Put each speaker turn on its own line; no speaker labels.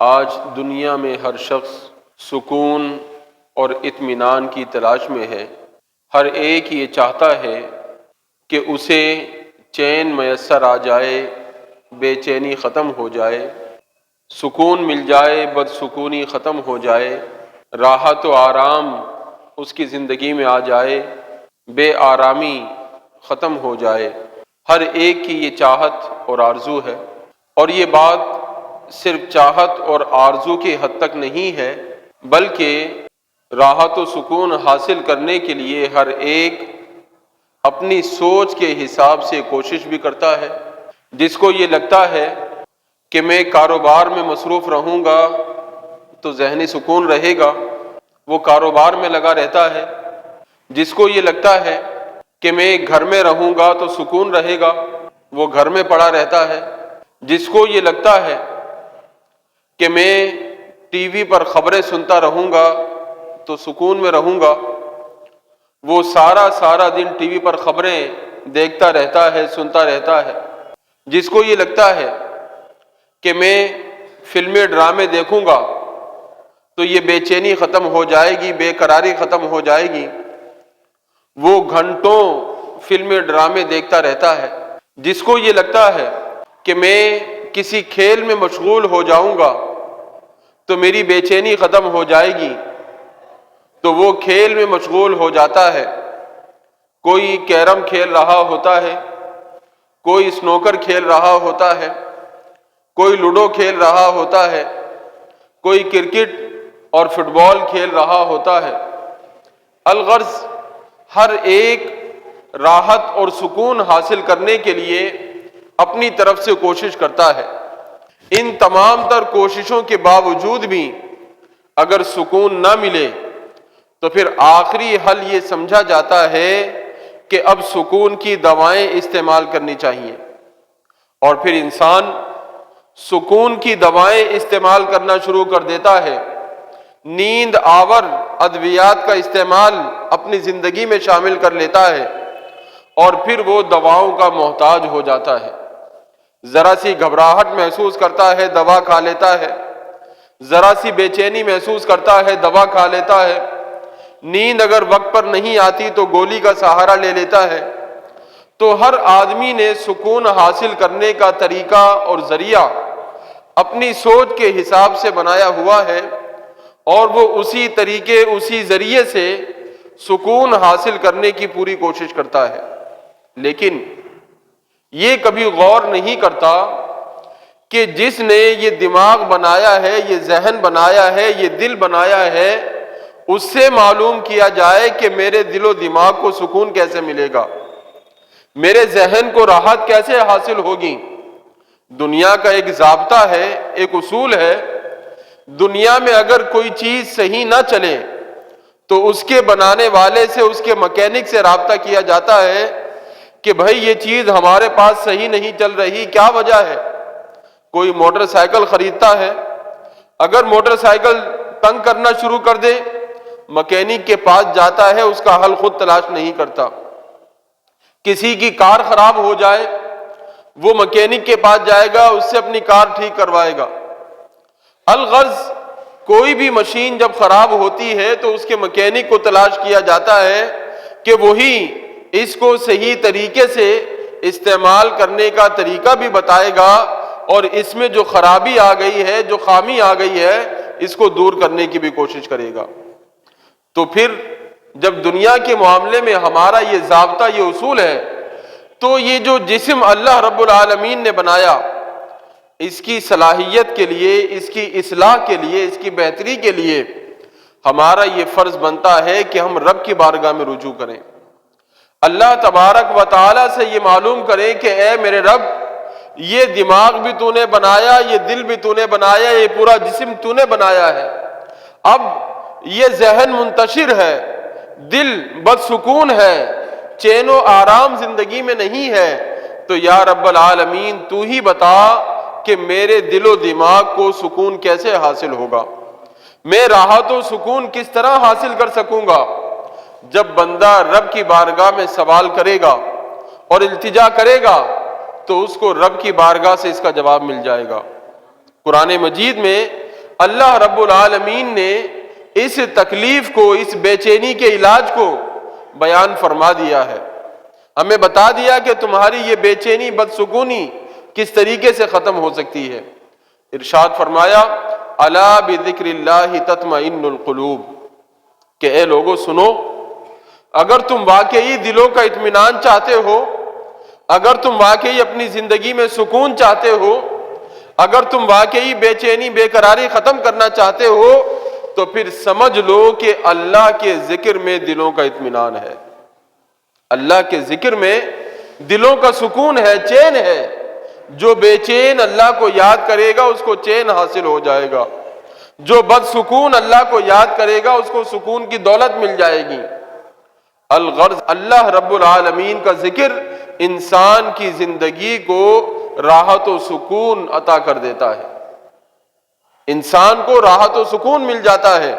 آج دنیا میں ہر شخص سکون اور اطمینان کی تلاش میں ہے۔ ہر ایک یہ چاہتا ہے کہ اسے چین میسر آ جائے، بے چینی ختم ہو جائے، سکون مل جائے، بدسکونی ختم ہو جائے، راحت و آرام اس کی زندگی میں آ جائے، بے آرامی ختم ہو جائے۔ ہر ایک کی یہ چاہت اور آرزو ہے، اور یہ بات صرف چاہت اور آرزو کی حد تک نہیں ہے، بلکہ راحت و سکون حاصل کرنے کے لیے ہر ایک اپنی سوچ کے حساب سے کوشش بھی کرتا ہے۔ جس کو یہ لگتا ہے کہ میں کاروبار میں مصروف رہوں گا تو ذہنی سکون رہے گا، وہ کاروبار میں لگا رہتا ہے۔ جس کو یہ لگتا ہے کہ میں گھر میں رہوں گا تو سکون رہے گا، وہ گھر میں پڑا رہتا ہے۔ جس کو یہ لگتا ہے کہ میں ٹی وی پر خبریں سنتا رہوں گا تو سکون میں رہوں گا، وہ سارا دن ٹی وی پر خبریں دیکھتا رہتا ہے، سنتا رہتا ہے۔ جس کو یہ لگتا ہے کہ میں فلمیں ڈرامے دیکھوں گا تو یہ بے چینی ختم ہو جائے گی، بے قراری ختم ہو جائے گی، وہ گھنٹوں فلمیں ڈرامے دیکھتا رہتا ہے۔ جس کو یہ لگتا ہے کہ میں کسی کھیل میں مشغول ہو جاؤں گا تو میری بے چینی ختم ہو جائے گی، تو وہ کھیل میں مشغول ہو جاتا ہے۔ کوئی کیرم کھیل رہا ہوتا ہے، کوئی سنوکر کھیل رہا ہوتا ہے، کوئی لوڈو کھیل رہا ہوتا ہے، کوئی کرکٹ اور فٹ بال کھیل رہا ہوتا ہے۔ الغرض ہر ایک راحت اور سکون حاصل کرنے کے لیے اپنی طرف سے کوشش کرتا ہے۔ ان تمام تر کوششوں کے باوجود بھی اگر سکون نہ ملے تو پھر آخری حل یہ سمجھا جاتا ہے کہ اب سکون کی دوائیں استعمال کرنی چاہیے، اور پھر انسان سکون کی دوائیں استعمال کرنا شروع کر دیتا ہے۔ نیند آور ادویات کا استعمال اپنی زندگی میں شامل کر لیتا ہے، اور پھر وہ دواؤں کا محتاج ہو جاتا ہے۔ ذرا سی گھبراہٹ محسوس کرتا ہے، دوا کھا لیتا ہے۔ ذرا سی بے چینی محسوس کرتا ہے، دوا کھا لیتا ہے۔ نیند اگر وقت پر نہیں آتی تو گولی کا سہارا لے لیتا ہے۔ تو ہر آدمی نے سکون حاصل کرنے کا طریقہ اور ذریعہ اپنی سوچ کے حساب سے بنایا ہوا ہے، اور وہ اسی طریقے، اسی ذریعے سے سکون حاصل کرنے کی پوری کوشش کرتا ہے۔ لیکن یہ کبھی غور نہیں کرتا کہ جس نے یہ دماغ بنایا ہے، یہ ذہن بنایا ہے، یہ دل بنایا ہے، اس سے معلوم کیا جائے کہ میرے دل و دماغ کو سکون کیسے ملے گا، میرے ذہن کو راحت کیسے حاصل ہوگی۔ دنیا کا ایک ضابطہ ہے، ایک اصول ہے، دنیا میں اگر کوئی چیز صحیح نہ چلے تو اس کے بنانے والے سے، اس کے مکینک سے رابطہ کیا جاتا ہے کہ بھائی یہ چیز ہمارے پاس صحیح نہیں چل رہی، کیا وجہ ہے؟ کوئی موٹر سائیکل خریدتا ہے، اگر موٹر سائیکل تنگ کرنا شروع کر دے، مکینک کے پاس جاتا ہے، اس کا حل خود تلاش نہیں کرتا۔ کسی کی کار خراب ہو جائے، وہ مکینک کے پاس جائے گا، اس سے اپنی کار ٹھیک کروائے گا۔ الغرض کوئی بھی مشین جب خراب ہوتی ہے تو اس کے مکینک کو تلاش کیا جاتا ہے کہ وہی اس کو صحیح طریقے سے استعمال کرنے کا طریقہ بھی بتائے گا، اور اس میں جو خرابی آ گئی ہے، جو خامی آ گئی ہے، اس کو دور کرنے کی بھی کوشش کرے گا۔ تو پھر جب دنیا کے معاملے میں ہمارا یہ ضابطہ، یہ اصول ہے، تو یہ جو جسم اللہ رب العالمین نے بنایا، اس کی صلاحیت کے لیے، اس کی اصلاح کے لیے، اس کی بہتری کے لیے ہمارا یہ فرض بنتا ہے کہ ہم رب کی بارگاہ میں رجوع کریں، اللہ تبارک و تعالی سے یہ معلوم کریں کہ اے میرے رب، یہ دماغ بھی تو نے بنایا، یہ دل بھی تو نے بنایا، یہ پورا جسم تو نے بنایا ہے، اب یہ ذہن منتشر ہے، دل بدسکون ہے، چین و آرام زندگی میں نہیں ہے، تو یا رب العالمین تو ہی بتا کہ میرے دل و دماغ کو سکون کیسے حاصل ہوگا، میں راحت و سکون کس طرح حاصل کر سکوں گا۔ جب بندہ رب کی بارگاہ میں سوال کرے گا اور التجا کرے گا تو اس کو رب کی بارگاہ سے اس کا جواب مل جائے گا۔ قرآن مجید میں اللہ رب العالمین نے اس تکلیف کو، اس بے چینی کے علاج کو بیان فرما دیا ہے، ہمیں بتا دیا کہ تمہاری یہ بے چینی، بدسکونی کس طریقے سے ختم ہو سکتی ہے۔ ارشاد فرمایا الا بذکر اللہ تطمئن القلوب، کہ اے لوگو سنو، اگر تم واقعی دلوں کا اطمینان چاہتے ہو، اگر تم واقعی اپنی زندگی میں سکون چاہتے ہو، اگر تم واقعی بے چینی، بے قراری ختم کرنا چاہتے ہو، تو پھر سمجھ لو کہ اللہ کے ذکر میں دلوں کا اطمینان ہے، اللہ کے ذکر میں دلوں کا سکون ہے، چین ہے۔ جو بے چین اللہ کو یاد کرے گا اس کو چین حاصل ہو جائے گا، جو بدسکون اللہ کو یاد کرے گا اس کو سکون کی دولت مل جائے گی۔ الغرض اللہ رب العالمین کا ذکر انسان کی زندگی کو راحت و سکون عطا کر دیتا ہے، انسان کو راحت و سکون مل جاتا ہے۔